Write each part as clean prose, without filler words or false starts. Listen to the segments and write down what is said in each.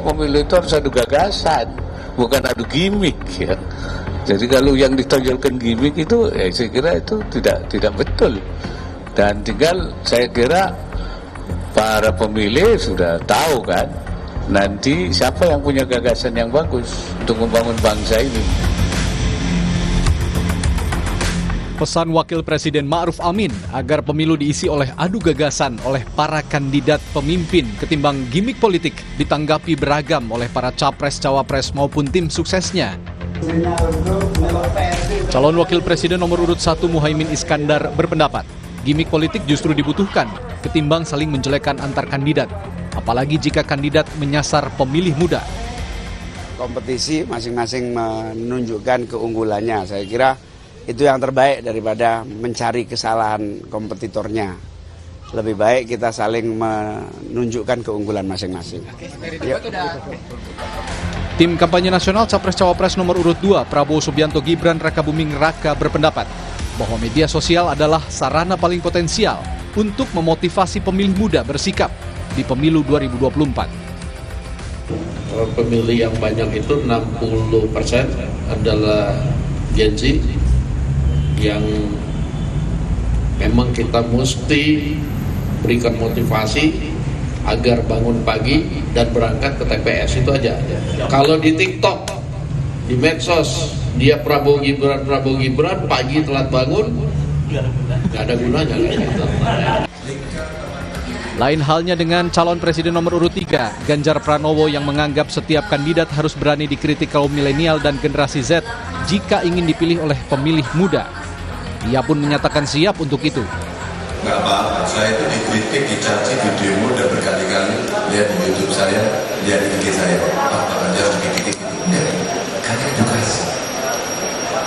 pemilu itu harus adu gagasan, bukan adu gimmick ya. Jadi kalau yang ditonjolkan gimmick itu, saya kira itu tidak betul. Dan tinggal saya kira para pemilih sudah tahu kan, nanti siapa yang punya gagasan yang bagus untuk membangun bangsa ini. Pesan Wakil Presiden Ma'ruf Amin agar pemilu diisi oleh adu gagasan oleh para kandidat pemimpin ketimbang gimmick politik ditanggapi beragam oleh para capres-cawapres maupun tim suksesnya. Calon Wakil Presiden nomor urut 1 Muhaimin Iskandar berpendapat, gimmick politik justru dibutuhkan ketimbang saling menjelekkan antar kandidat, apalagi jika kandidat menyasar pemilih muda. Kompetisi masing-masing menunjukkan keunggulannya, saya kira itu yang terbaik daripada mencari kesalahan kompetitornya. Lebih baik kita saling menunjukkan keunggulan masing-masing. Tim kampanye nasional Capres-Cawapres nomor urut 2 Prabowo Subianto Gibran Rakabuming Raka berpendapat bahwa media sosial adalah sarana paling potensial untuk memotivasi pemilih muda bersikap di pemilu 2024. Pemilih yang banyak itu 60% adalah Gen Z yang memang kita mesti berikan motivasi agar bangun pagi dan berangkat ke TPS, itu aja. Kalau di TikTok, di medsos, dia Prabowo Gibran, pagi telat bangun, nggak ada gunanya. Lain halnya dengan calon presiden nomor urut 3, Ganjar Pranowo yang menganggap setiap kandidat harus berani dikritik kaum milenial dan generasi Z jika ingin dipilih oleh pemilih muda. Ia pun menyatakan siap untuk itu. Nggak apa-apa, saya itu dikritik, dicaci, di demo udah berkali-kali, lihat di YouTube saya, lihat di IG saya, Pak Ganjar dikritik, karena edukasi,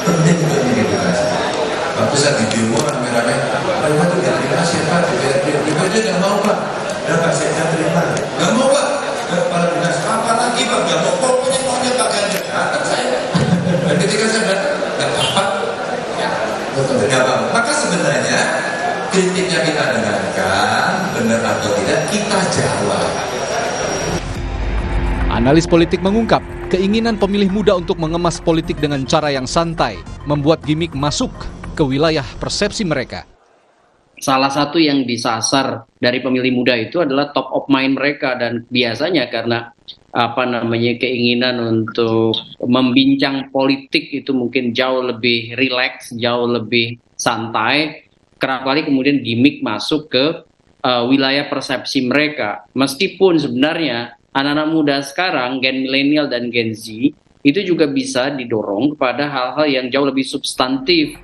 penting untuk edukasi. Waktu saya di demo rame-rame, Pak itu nggak dikasih Pak, dia nggak mau Pak, udah Pak saya nggak terima, nggak mau Pak, kepala dinas apa lagi Pak, nggak mau, pokoknya maunya Pak Ganjar, kata saya. Dan ketika saya bilang, nggak apa-apa, nggak apa-apa, maka sebenarnya kritiknya kita dengarkan, benar atau tidak kita jawab. Analis politik mengungkap, keinginan pemilih muda untuk mengemas politik dengan cara yang santai membuat gimmick masuk ke wilayah persepsi mereka. Salah satu yang disasar dari pemilih muda itu adalah top of mind mereka, dan biasanya karena keinginan untuk membincang politik itu mungkin jauh lebih rileks, jauh lebih santai. Kerap kali kemudian gimmick masuk ke wilayah persepsi mereka. Meskipun sebenarnya anak-anak muda sekarang, Gen milenial dan Gen Z, itu juga bisa didorong kepada hal-hal yang jauh lebih substantif.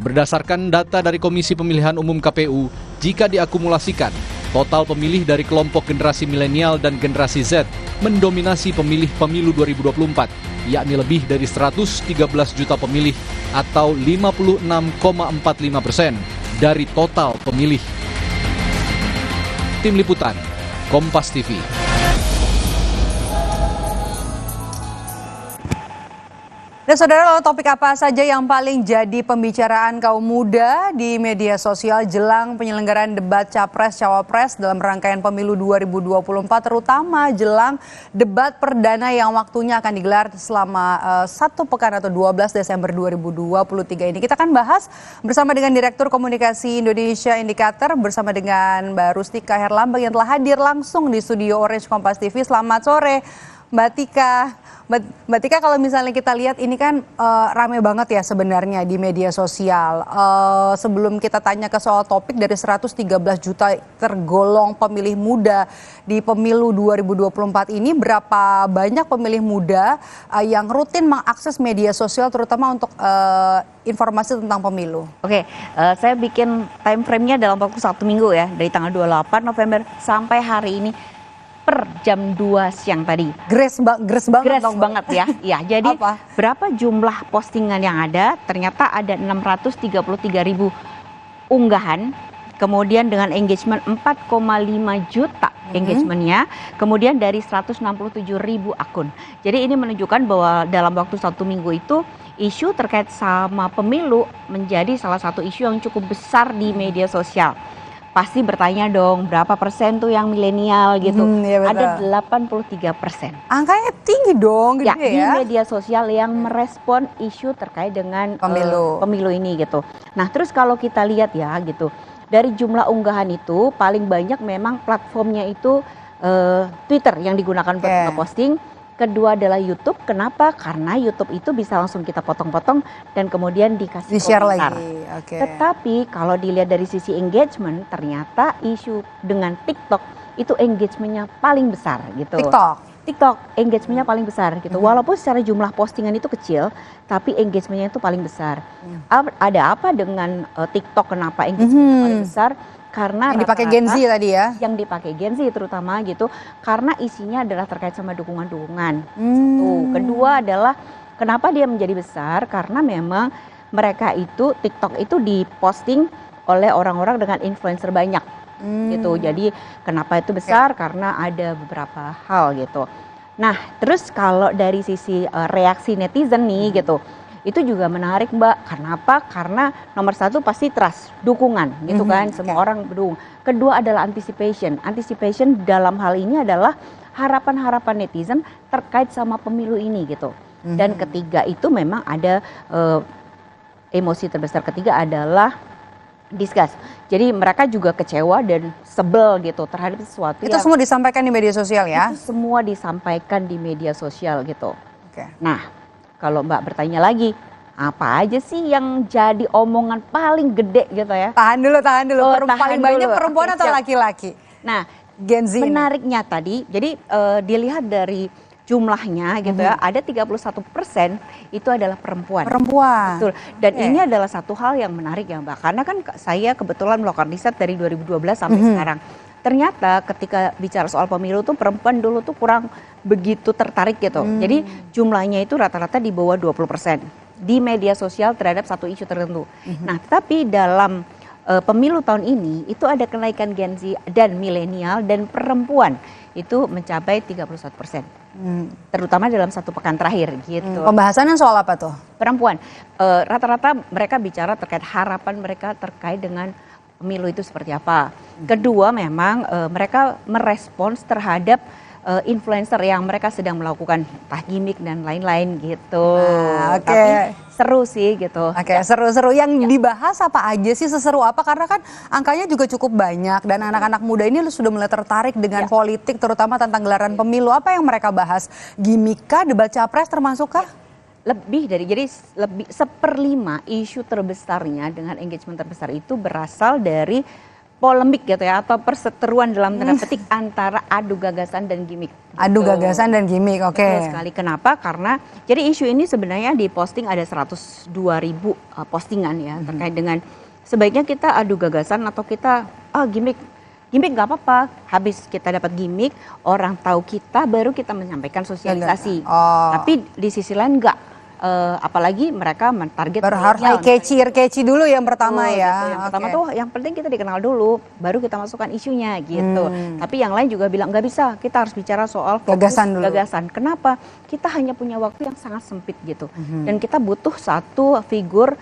Berdasarkan data dari Komisi Pemilihan Umum KPU, jika diakumulasikan, total pemilih dari kelompok generasi milenial dan generasi Z mendominasi pemilih pemilu 2024, yakni lebih dari 113 juta pemilih atau 56,45% dari total pemilih. Tim Liputan, Kompas TV. Dan saudara, lalu topik apa saja yang paling jadi pembicaraan kaum muda di media sosial jelang penyelenggaraan debat Capres-Cawapres dalam rangkaian pemilu 2024, terutama jelang debat perdana yang waktunya akan digelar selama 1 pekan atau 12 Desember 2023 ini. Kita akan bahas bersama dengan Direktur Komunikasi Indonesia Indikator bersama dengan Mbak Rustika Herlambang yang telah hadir langsung di studio Orange Kompas TV. Selamat sore Mbak Tika. Mbak Tika, kalau misalnya kita lihat ini kan rame banget ya sebenarnya di media sosial. Sebelum kita tanya ke soal topik, dari 113 juta tergolong pemilih muda di pemilu 2024 ini, berapa banyak pemilih muda yang rutin mengakses media sosial terutama untuk informasi tentang pemilu? Oke, saya bikin time frame-nya dalam waktu 1 minggu ya, dari tanggal 28 November sampai hari ini. Per jam 2 siang tadi. Gres banget ya. Ya, jadi apa? Berapa jumlah postingan yang ada? Ternyata ada 633.000 unggahan. Kemudian dengan engagement 4,5 juta engagementnya. Kemudian dari 167.000 akun. Jadi ini menunjukkan bahwa dalam waktu 1 minggu itu isu terkait sama pemilu menjadi salah satu isu yang cukup besar di media sosial. pasti bertanya dong berapa persen tuh yang milenial gitu. Iya betul. Ada 83%. Angkanya tinggi dong, Ya, gede di ya. media sosial yang merespon isu terkait dengan Pemilu. ini gitu. Nah, terus kalau kita lihat ya gitu, dari jumlah unggahan itu paling banyak memang platformnya itu Twitter yang digunakan buat ngeposting. Kedua adalah YouTube. Kenapa? Karena YouTube itu bisa langsung kita potong-potong dan kemudian dikasih Di-share komentar. lagi. Oke. Tetapi kalau dilihat dari sisi engagement, ternyata isu dengan TikTok itu engagementnya paling besar gitu. TikTok engagementnya paling besar gitu. Walaupun secara jumlah postingan itu kecil, tapi engagementnya itu paling besar. Ada apa dengan TikTok? Kenapa engagementnya paling besar? Karena yang dipakai Gen Z tadi ya. Yang dipakai Gen Z terutama gitu, karena isinya adalah terkait sama dukungan-dukungan. Kedua adalah kenapa dia menjadi besar? Karena memang mereka itu TikTok itu diposting oleh orang-orang dengan influencer banyak. Gitu. Jadi kenapa itu besar? Karena ada beberapa hal gitu. Nah, terus kalau dari sisi reaksi netizen nih gitu, itu juga menarik Mbak. Kenapa? Karena nomor satu pasti trust, dukungan gitu kan, semua orang berdukung. Kedua adalah anticipation. Anticipation dalam hal ini adalah harapan-harapan netizen terkait sama pemilu ini gitu. Dan ketiga itu memang ada emosi terbesar ketiga adalah disgust. Jadi mereka juga kecewa dan sebel gitu terhadap sesuatu Itu semua disampaikan di media sosial ya? Itu semua disampaikan di media sosial gitu. Oke. Nah, kalau Mbak bertanya lagi, apa aja sih yang jadi omongan paling gede gitu ya? Tahan dulu. Paling banyak dulu. perempuan Oke, atau siap. laki-laki? Nah, Gen Z ini. menariknya tadi, jadi dilihat dari jumlahnya gitu ya, ada 31% itu adalah perempuan. Betul. Dan ini adalah satu hal yang menarik ya Mbak, karena kan saya kebetulan melakukan riset dari 2012 sampai sekarang. Ternyata ketika bicara soal pemilu tuh perempuan dulu tuh kurang begitu tertarik gitu. Jadi jumlahnya itu rata-rata di bawah 20% di media sosial terhadap satu isu tertentu. Nah, tapi dalam pemilu tahun ini itu ada kenaikan Gen Z dan milenial dan perempuan itu mencapai 31%. Terutama dalam satu pekan terakhir gitu. Pembahasannya soal apa tuh? Perempuan, rata-rata mereka bicara terkait harapan mereka terkait dengan pemilu itu seperti apa. Kedua memang mereka merespons terhadap influencer yang mereka sedang melakukan entah gimmick dan lain-lain gitu. Oke. Tapi seru sih gitu. Oke, seru-seru. Yang dibahas apa aja sih, seseru apa? Karena kan angkanya juga cukup banyak dan anak-anak muda ini sudah mulai tertarik dengan politik, terutama tentang gelaran pemilu. Apa yang mereka bahas? Gimmick kah, debat capres termasukkah? Lebih dari, jadi lebih 1/5 isu terbesarnya dengan engagement terbesar itu berasal dari polemik gitu ya, atau perseteruan dalam tanda petik antara adu gagasan dan gimmick. Adu gagasan dan gimmick, oke. Betul sekali. Kenapa? Karena jadi isu ini sebenarnya diposting ada 102.000 postingan ya terkait dengan sebaiknya kita adu gagasan atau kita gimmick nggak apa-apa. Habis kita dapat gimmick, orang tahu kita, baru kita menyampaikan sosialisasi. Tapi di sisi lain enggak. Apalagi mereka mentarget Harus catchy dulu yang pertama ya. Gitu. Yang pertama tuh yang penting kita dikenal dulu, baru kita masukkan isunya gitu. Tapi yang lain juga bilang nggak bisa, kita harus bicara soal gagasan dulu. Kenapa? Kita hanya punya waktu yang sangat sempit gitu. Dan kita butuh satu figur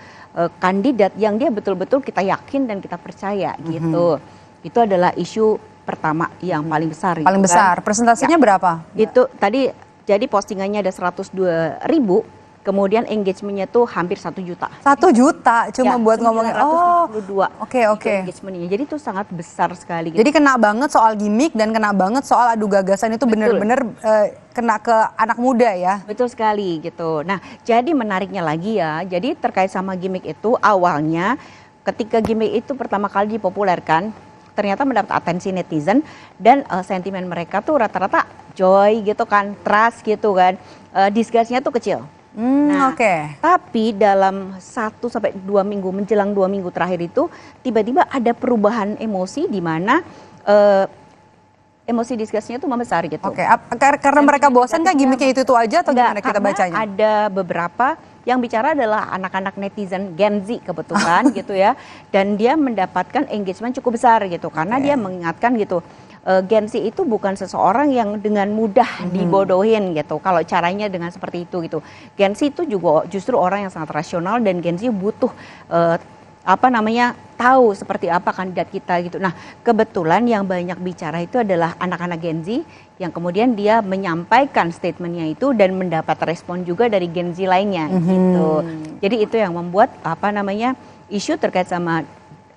kandidat yang dia betul-betul kita yakin dan kita percaya gitu. Itu adalah isu pertama yang paling besar. Paling besar. Presentasinya berapa? Itu tadi jadi postingannya ada 102.000. Kemudian engagementnya tuh hampir 1 juta. 1 juta cuma buat ngomongin. Oke. Engagementnya. Jadi itu sangat besar sekali. Gitu. Jadi kena banget soal gimmick dan kena banget soal adu gagasan itu bener-bener kena ke anak muda ya. Betul sekali gitu. Nah, jadi menariknya lagi ya. Jadi terkait sama gimmick itu awalnya ketika gimmick itu pertama kali dipopulerkan, ternyata mendapat atensi netizen dan sentimen mereka tuh rata-rata joy gitu kan, trust gitu kan. Disgustnya tuh kecil. Tapi dalam 1-2 minggu menjelang 2 minggu terakhir itu tiba-tiba ada perubahan emosi di mana emosi disgustnya itu membesar gitu. Karena mereka bosan kan gimmicknya itu aja atau gimana kita bacanya? Ada beberapa yang bicara adalah anak-anak netizen Gen Z kebetulan gitu ya, dan dia mendapatkan engagement cukup besar gitu karena dia mengingatkan gitu. Gen Z itu bukan seseorang yang dengan mudah dibodohin gitu. Kalau caranya dengan seperti itu gitu. Gen Z itu juga justru orang yang sangat rasional dan Gen Z butuh tahu seperti apa kandidat kita gitu. Nah, kebetulan yang banyak bicara itu adalah anak-anak Gen Z yang kemudian dia menyampaikan statementnya itu dan mendapat respon juga dari Gen Z lainnya gitu. Jadi itu yang membuat isu terkait sama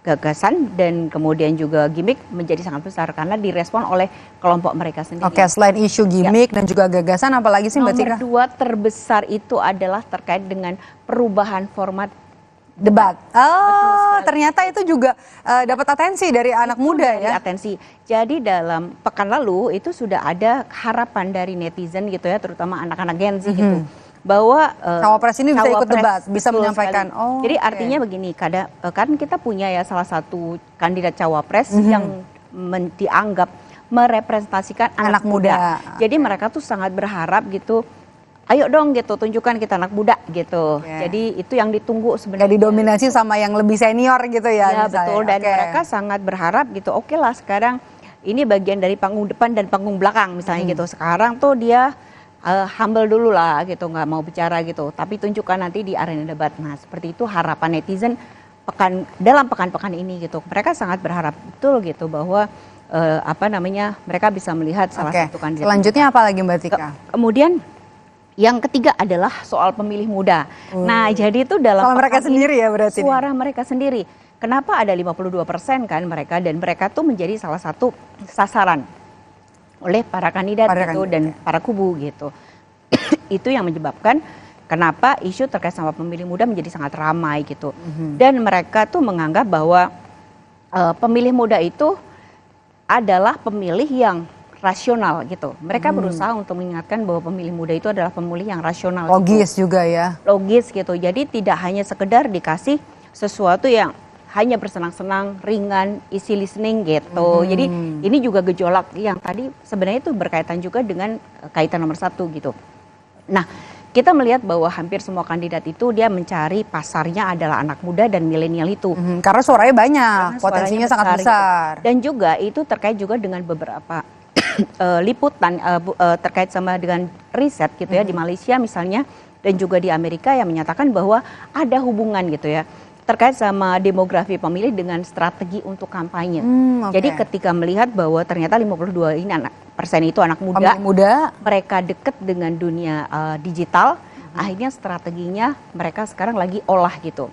gagasan dan kemudian juga gimmick menjadi sangat besar karena direspon oleh kelompok mereka sendiri. Oke, selain isu gimmick dan juga gagasan, apalagi sih Mbak Tika? Nomor 2 terbesar itu adalah terkait dengan perubahan format debat. Ternyata itu juga dapat atensi dari anak muda ya. Atensi. Jadi dalam pekan lalu itu sudah ada harapan dari netizen gitu ya, terutama anak-anak Gen Z gitu, bahwa cawapres ini bisa ikut debat, bisa menyampaikan. Jadi artinya begini, kan kita punya ya salah satu kandidat cawapres yang dianggap merepresentasikan anak muda. Jadi mereka tuh sangat berharap gitu, ayo dong gitu, tunjukkan kita anak muda gitu. Jadi itu yang ditunggu sebenarnya. Gak didominasi sama yang lebih senior gitu ya. Ya betul, dan mereka sangat berharap gitu, oke lah sekarang ini bagian dari panggung depan dan panggung belakang misalnya gitu. Sekarang tuh dia humble dulu lah gitu, nggak mau bicara gitu. Tapi tunjukkan nanti di arena debat. Nah seperti itu harapan netizen dalam pekan-pekan ini gitu. Mereka sangat berharap betul gitu bahwa mereka bisa melihat salah satu kandidat. Selanjutnya apa lagi Mbak Tika? Kemudian yang ketiga adalah soal pemilih muda. Nah, jadi itu dalam soal mereka sendiri ya berarti. Suara mereka sendiri. Kenapa ada 52% kan mereka, dan mereka tuh menjadi salah satu sasaran oleh para kandidat dan para kubu gitu. Itu yang menyebabkan kenapa isu terkait sama pemilih muda menjadi sangat ramai gitu. Dan mereka tuh menganggap bahwa pemilih muda itu adalah pemilih yang rasional gitu. Mereka berusaha untuk mengingatkan bahwa pemilih muda itu adalah pemilih yang rasional. Logis gitu. juga ya. Logis gitu. Jadi tidak hanya sekedar dikasih sesuatu yang hanya bersenang-senang, ringan, easy listening gitu. Jadi ini juga gejolak yang tadi sebenarnya itu berkaitan juga dengan kaitan nomor 1 gitu. Nah, kita melihat bahwa hampir semua kandidat itu dia mencari pasarnya adalah anak muda dan milenial itu. Karena suaranya banyak, potensinya sangat besar. Gitu. Dan juga itu terkait juga dengan beberapa liputan terkait sama dengan riset gitu ya di Malaysia misalnya dan juga di Amerika yang menyatakan bahwa ada hubungan gitu ya terkait sama demografi pemilih dengan strategi untuk kampanye. Jadi ketika melihat bahwa ternyata 52% itu anak muda, mereka dekat dengan dunia digital, akhirnya strateginya mereka sekarang lagi olah gitu.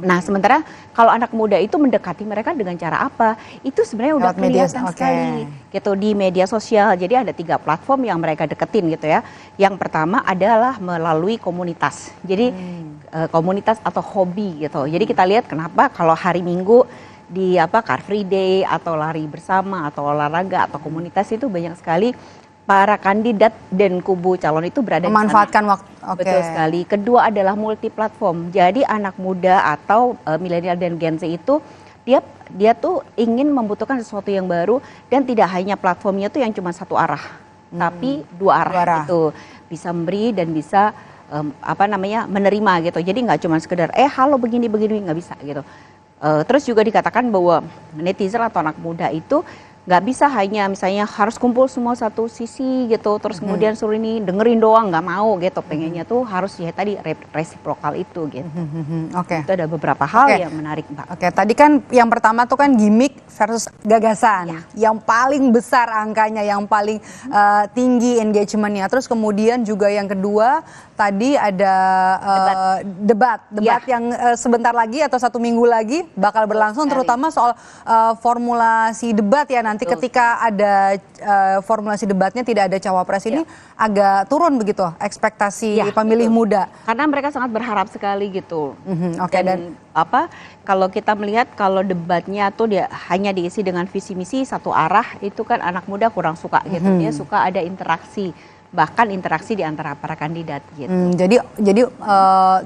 Nah sementara kalau anak muda itu mendekati mereka dengan cara apa? Itu sebenarnya udah kelihatan sekali gitu di media sosial. Jadi ada 3 platform yang mereka deketin gitu ya. Yang pertama adalah melalui komunitas. Jadi komunitas atau hobi gitu. Jadi kita lihat kenapa kalau hari Minggu di Car Free Day atau lari bersama atau olahraga atau komunitas itu banyak sekali para kandidat dan kubu calon itu berada memanfaatkan di sana. waktu. Betul sekali. Kedua adalah multi platform. Jadi anak muda atau milenial dan Gen Z itu dia tuh ingin membutuhkan sesuatu yang baru dan tidak hanya platformnya tuh yang cuma satu arah, tapi dua arah gitu. Bisa memberi dan bisa menerima gitu. Jadi nggak cuma sekedar halo begini nggak bisa gitu. Terus juga dikatakan bahwa netizen atau anak muda itu nggak bisa hanya misalnya harus kumpul semua satu sisi gitu, terus kemudian suruh ini dengerin doang, nggak mau gitu, pengennya tuh harus ya tadi resiprokal itu gitu. Itu ada beberapa hal yang menarik Mbak. Tadi kan yang pertama tuh kan gimmick versus gagasan, yang paling besar angkanya, yang paling tinggi engagementnya. Terus kemudian juga yang kedua tadi ada debat yang sebentar lagi atau 1 minggu lagi bakal berlangsung, terutama soal formulasi debat ya. Nanti ketika ada formulasi debatnya tidak ada cawapres ini agak turun begitu ekspektasi pemilih muda. Karena mereka sangat berharap sekali gitu. Dan kalau kita melihat kalau debatnya tuh dia hanya diisi dengan visi misi satu arah, itu kan anak muda kurang suka gitu. Dia suka ada interaksi, bahkan interaksi di antara para kandidat gitu. Jadi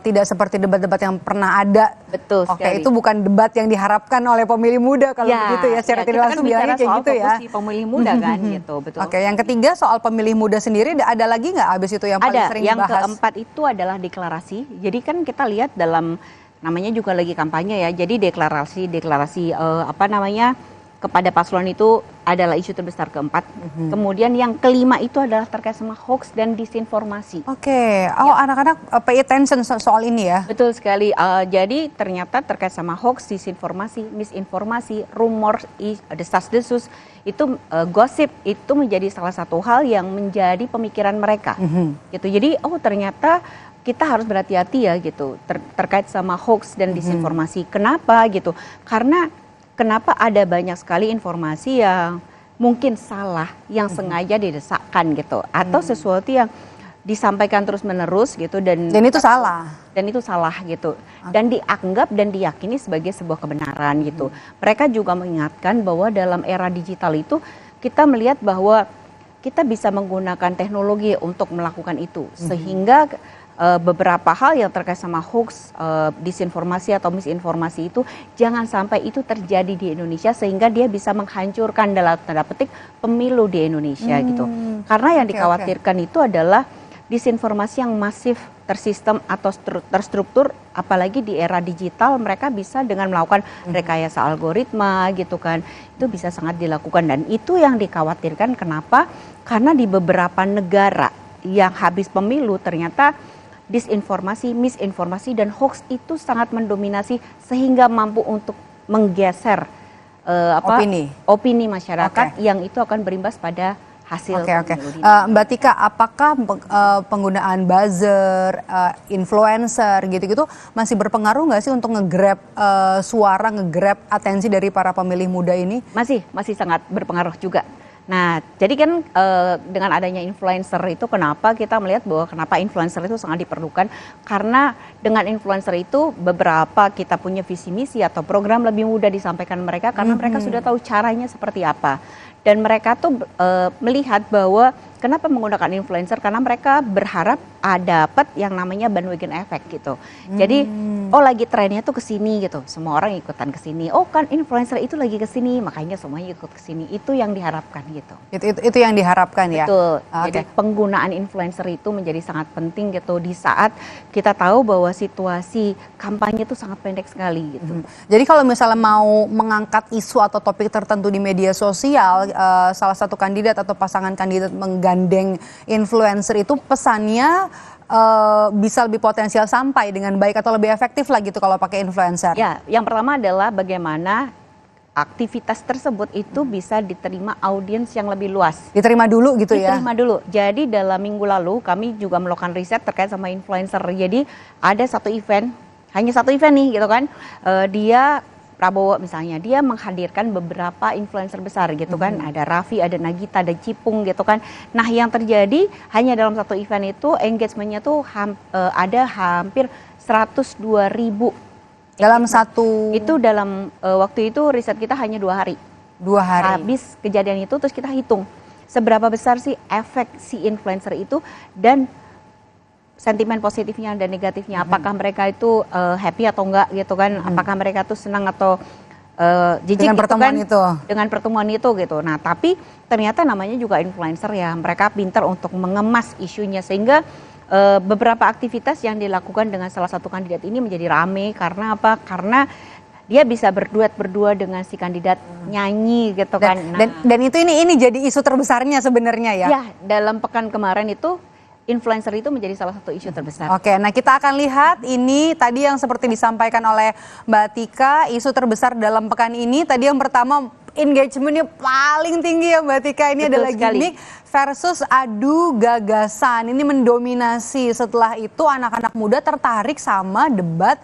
tidak seperti debat-debat yang pernah ada. Betul sekali. Itu bukan debat yang diharapkan oleh pemilih muda kalau begitu ya. Secara tidak langsung bilangnya kayak gitu ya. Pemilih muda kan gitu, betul. Yang ketiga soal pemilih muda sendiri ada lagi nggak abis itu yang paling sering dibahas? Yang keempat itu adalah deklarasi. Jadi kan kita lihat dalam namanya juga lagi kampanye ya. Jadi deklarasi kepada paslon itu adalah isu terbesar keempat. Kemudian yang kelima itu adalah terkait sama hoax dan disinformasi. Oke, anak-anak pay attention soal ini ya. Betul sekali. Jadi ternyata terkait sama hoax, disinformasi, misinformasi, rumor, desas-desus, itu gosip itu menjadi salah satu hal yang menjadi pemikiran mereka. Gitu. Jadi ternyata kita harus berhati-hati ya gitu terkait sama hoax dan disinformasi. Kenapa gitu? Karena kenapa ada banyak sekali informasi yang mungkin salah, yang sengaja didesakkan gitu, atau sesuatu yang disampaikan terus-menerus gitu dan itu salah. Dan itu salah gitu. Dan dianggap dan diyakini sebagai sebuah kebenaran gitu. Mereka juga mengingatkan bahwa dalam era digital itu kita melihat bahwa kita bisa menggunakan teknologi untuk melakukan itu, sehingga beberapa hal yang terkait sama hoax, disinformasi atau misinformasi itu jangan sampai itu terjadi di Indonesia sehingga dia bisa menghancurkan dalam tanda petik pemilu di Indonesia gitu. Karena yang dikhawatirkan itu adalah disinformasi yang masif, tersistem atau terstruktur, apalagi di era digital mereka bisa dengan melakukan rekayasa algoritma gitu kan. Itu bisa sangat dilakukan dan itu yang dikhawatirkan. Kenapa? Karena di beberapa negara yang habis pemilu ternyata disinformasi, misinformasi, dan hoax itu sangat mendominasi sehingga mampu untuk menggeser opini masyarakat yang itu akan berimbas pada hasil pemilu. Mbak Tika, apakah penggunaan buzzer, influencer gitu-gitu masih berpengaruh nggak sih untuk nge-grab suara, nge-grab atensi dari para pemilih muda ini? Masih sangat berpengaruh juga. Nah, jadi kan dengan adanya influencer itu kenapa kita melihat bahwa kenapa influencer itu sangat diperlukan, karena dengan influencer itu beberapa kita punya visi misi atau program lebih mudah disampaikan mereka karena mereka sudah tahu caranya seperti apa. Dan mereka tuh melihat bahwa kenapa menggunakan influencer, karena mereka berharap dapat yang namanya bandwagon effect gitu. Jadi lagi trennya tuh ke sini gitu. Semua orang ikutan ke sini. Kan influencer itu lagi ke sini, makanya semuanya ikut ke sini. Itu yang diharapkan gitu. Itu yang diharapkan ya. Betul. Jadi penggunaan influencer itu menjadi sangat penting gitu di saat kita tahu bahwa situasi kampanye itu sangat pendek sekali gitu. Jadi kalau misalnya mau mengangkat isu atau topik tertentu di media sosial, salah satu kandidat atau pasangan kandidat menggandeng influencer itu pesannya bisa lebih potensial sampai dengan baik atau lebih efektif lah gitu kalau pakai influencer. Ya, yang pertama adalah bagaimana aktivitas tersebut itu bisa diterima audiens yang lebih luas. Diterima dulu gitu ya? Diterima dulu. Jadi dalam minggu lalu kami juga melakukan riset terkait sama influencer. Jadi ada hanya satu event nih gitu kan. Dia Prabowo misalnya, dia menghadirkan beberapa influencer besar gitu kan, ada Raffi, ada Nagita, ada Cipung gitu kan. Nah yang terjadi hanya dalam satu event itu engagementnya tuh ada hampir 102.000. Dalam satu? Itu dalam waktu itu riset kita hanya 2 hari. 2 hari? Habis kejadian itu terus kita hitung seberapa besar sih efek si influencer itu dan sentimen positifnya dan negatifnya, apakah mereka itu happy atau enggak gitu kan, apakah mereka tuh senang atau jijik dengan gitu pertemuan kan, itu. Dengan pertemuan itu gitu. Nah tapi ternyata namanya juga influencer ya, mereka pintar untuk mengemas isunya sehingga beberapa aktivitas yang dilakukan dengan salah satu kandidat ini menjadi rame. Karena apa? Karena dia bisa berdua dengan si kandidat nyanyi gitu kan. Dan itu ini jadi isu terbesarnya sebenarnya ya? Ya, dalam pekan kemarin itu influencer itu menjadi salah satu isu terbesar. Oke, nah kita akan lihat ini tadi yang seperti disampaikan oleh Mbak Tika, isu terbesar dalam pekan ini. Tadi yang pertama engagementnya paling tinggi ya Mbak Tika, ini adalah gimmick versus adu gagasan. Ini mendominasi. Setelah itu anak-anak muda tertarik sama debat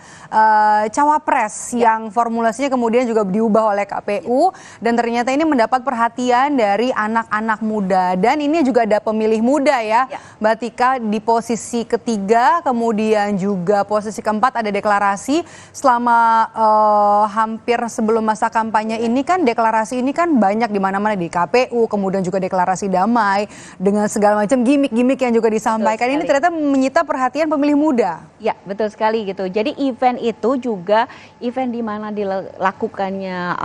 cawapres yang formulasinya kemudian juga diubah oleh KPU dan ternyata ini mendapat perhatian dari anak-anak muda. Dan ini juga ada pemilih muda ya Mbak Tika di posisi ketiga, kemudian juga posisi keempat ada deklarasi. Selama hampir sebelum masa kampanye ini kan deklarasi ini kan banyak di mana-mana di KPU, kemudian juga deklarasi damai dengan segala macam gimmick-gimmick yang juga disampaikan. Ini ternyata menyita perhatian pemilih muda. Ya, betul sekali gitu. Jadi event itu juga event di mana dilakukannya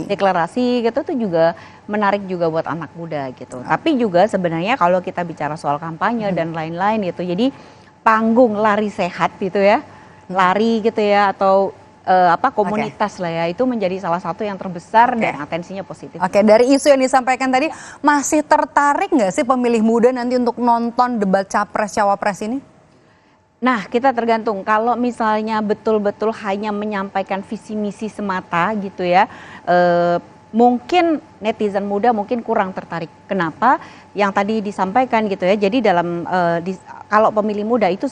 deklarasi gitu tuh juga menarik juga buat anak muda gitu. Tapi juga sebenarnya kalau kita bicara soal kampanye dan lain-lain gitu. Jadi panggung lari sehat gitu ya. Lari gitu ya atau komunitas lah ya, itu menjadi salah satu yang terbesar dan atensinya positif. Oke, dari isu yang disampaikan tadi, masih tertarik nggak sih pemilih muda nanti untuk nonton debat capres-cawapres ini? Nah, kita tergantung. Kalau misalnya betul-betul hanya menyampaikan visi misi semata gitu ya, mungkin netizen muda mungkin kurang tertarik. Kenapa? Yang tadi disampaikan gitu ya. Jadi dalam kalau pemilih muda itu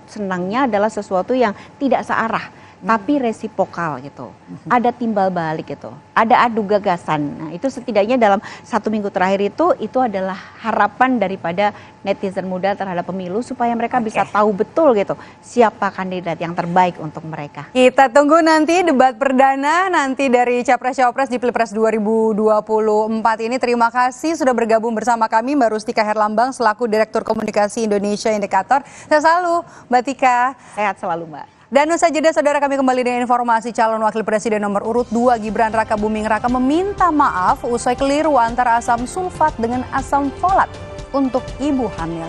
senangnya adalah sesuatu yang tidak searah, tapi resiprokal gitu. Ada timbal balik gitu. Ada adu gagasan. Nah, itu setidaknya dalam 1 minggu terakhir itu adalah harapan daripada netizen muda terhadap pemilu supaya mereka bisa tahu betul gitu siapa kandidat yang terbaik untuk mereka. Kita tunggu nanti debat perdana nanti dari Capres-Cawapres di Pilpres 2024 ini. Terima kasih sudah bergabung bersama kami Mbak Rustika Herlambang selaku Direktur Komunikasi Indonesia Indikator. Sehat selalu Mbak Tika. Sehat selalu Mbak. Dan usai jeda saudara, kami kembali dengan informasi calon wakil presiden nomor urut 2 Gibran Raka Buming Raka meminta maaf usai keliru antara asam sulfat dengan asam folat untuk ibu hamil.